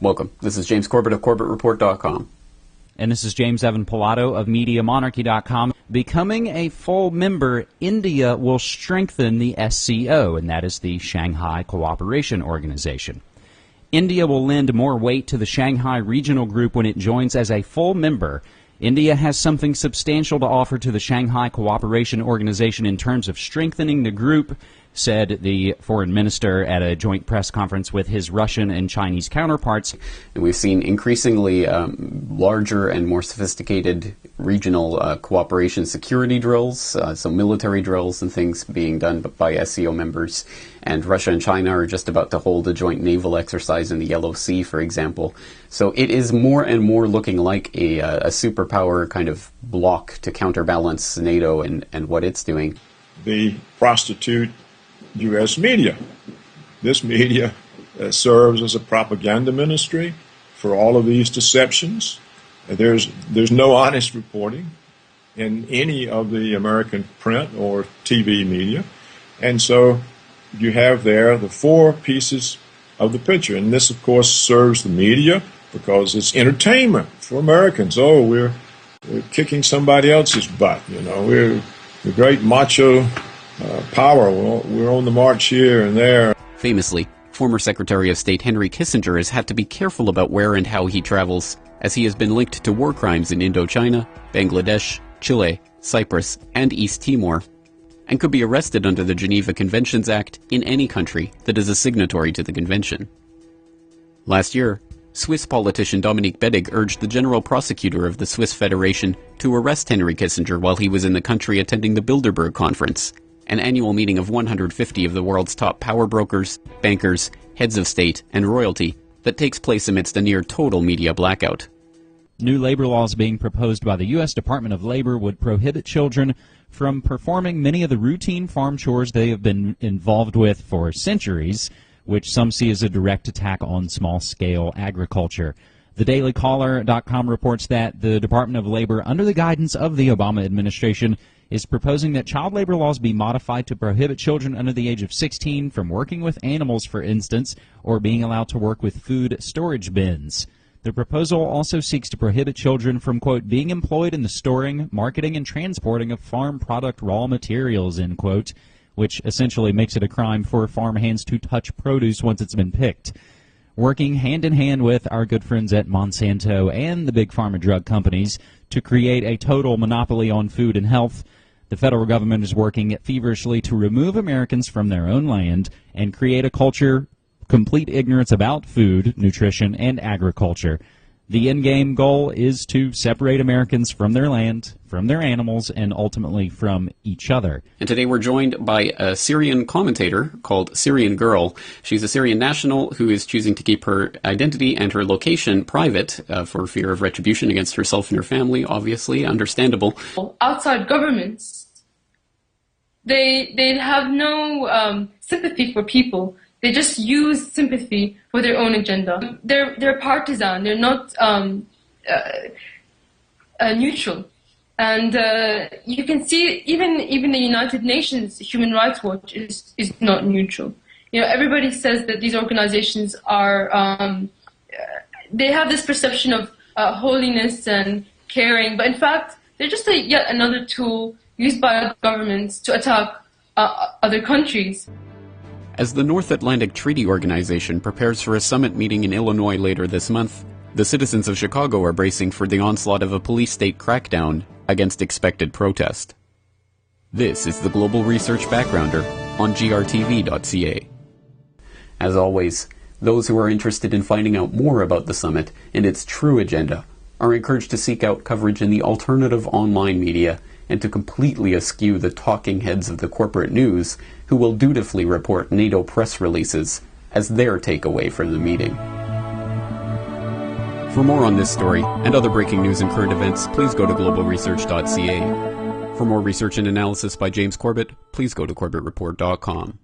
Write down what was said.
Welcome. This is James Corbett of CorbettReport.com. And this is James Evan Pilato of MediaMonarchy.com. Becoming a full member, India will strengthen the SCO, and that is the Shanghai Cooperation Organization. India will lend more weight to the Shanghai Regional Group when it joins as a full member. India has something substantial to offer to the Shanghai Cooperation Organization in terms of strengthening the group, said the foreign minister at a joint press conference with his Russian and Chinese counterparts. And we've seen increasingly larger and more sophisticated regional cooperation security drills, so military drills and things being done by SCO members. And Russia and China are just about to hold a joint naval exercise in the Yellow Sea, for example. So it is more and more looking like a superpower kind of bloc to counterbalance NATO and what it's doing. The prostitute U.S. media. This media serves as a propaganda ministry for all of these deceptions. There's no honest reporting in any of the American print or TV media. And so you have there the four pieces of the picture. And this, of course, serves the media because it's entertainment for Americans. Oh, we're kicking somebody else's butt. You know, we're the great macho power. We're on the march here and there. Famously, former Secretary of State Henry Kissinger has had to be careful about where and how he travels, as he has been linked to war crimes in Indochina, Bangladesh, Chile, Cyprus, and East Timor, and could be arrested under the Geneva Conventions Act in any country that is a signatory to the convention. Last year, Swiss politician Dominique Bedig urged the general prosecutor of the Swiss Federation to arrest Henry Kissinger while he was in the country attending the Bilderberg Conference, an annual meeting of 150 of the world's top power brokers, bankers, heads of state, and royalty that takes place amidst a near-total media blackout. New labor laws being proposed by the U.S. Department of Labor would prohibit children from performing many of the routine farm chores they have been involved with for centuries, which some see as a direct attack on small-scale agriculture. TheDailyCaller.com reports that the Department of Labor, under the guidance of the Obama administration, is proposing that child labor laws be modified to prohibit children under the age of 16 from working with animals, for instance, or being allowed to work with food storage bins. The proposal also seeks to prohibit children from, quote, being employed in the storing, marketing, and transporting of farm product raw materials, end quote, which essentially makes it a crime for farm hands to touch produce once it's been picked. Working hand-in-hand with our good friends at Monsanto and the big pharma drug companies to create a total monopoly on food and health, the federal government is working feverishly to remove Americans from their own land and create a culture complete ignorance about food, nutrition, and agriculture. The endgame goal is to separate Americans from their land, from their animals, and ultimately from each other. And today we're joined by a Syrian commentator called Syrian Girl. She's a Syrian national who is choosing to keep her identity and her location private for fear of retribution against herself and her family, obviously, understandable. Outside governments, they have no sympathy for people. They just use sympathy for their own agenda. They're partisan. They're not neutral. And you can see even the United Nations Human Rights Watch is not neutral. You know, everybody says that these organizations are they have this perception of holiness and caring, but in fact they're just yet another tool used by governments to attack other countries. As the North Atlantic Treaty Organization prepares for a summit meeting in Illinois later this month, the citizens of Chicago are bracing for the onslaught of a police-state crackdown against expected protest. This is the Global Research Backgrounder on grtv.ca. As always, those who are interested in finding out more about the summit and its true agenda are encouraged to seek out coverage in the alternative online media and to completely eschew the talking heads of the corporate news who will dutifully report NATO press releases as their takeaway from the meeting. For more on this story and other breaking news and current events, please go to globalresearch.ca. For more research and analysis by James Corbett, please go to CorbettReport.com.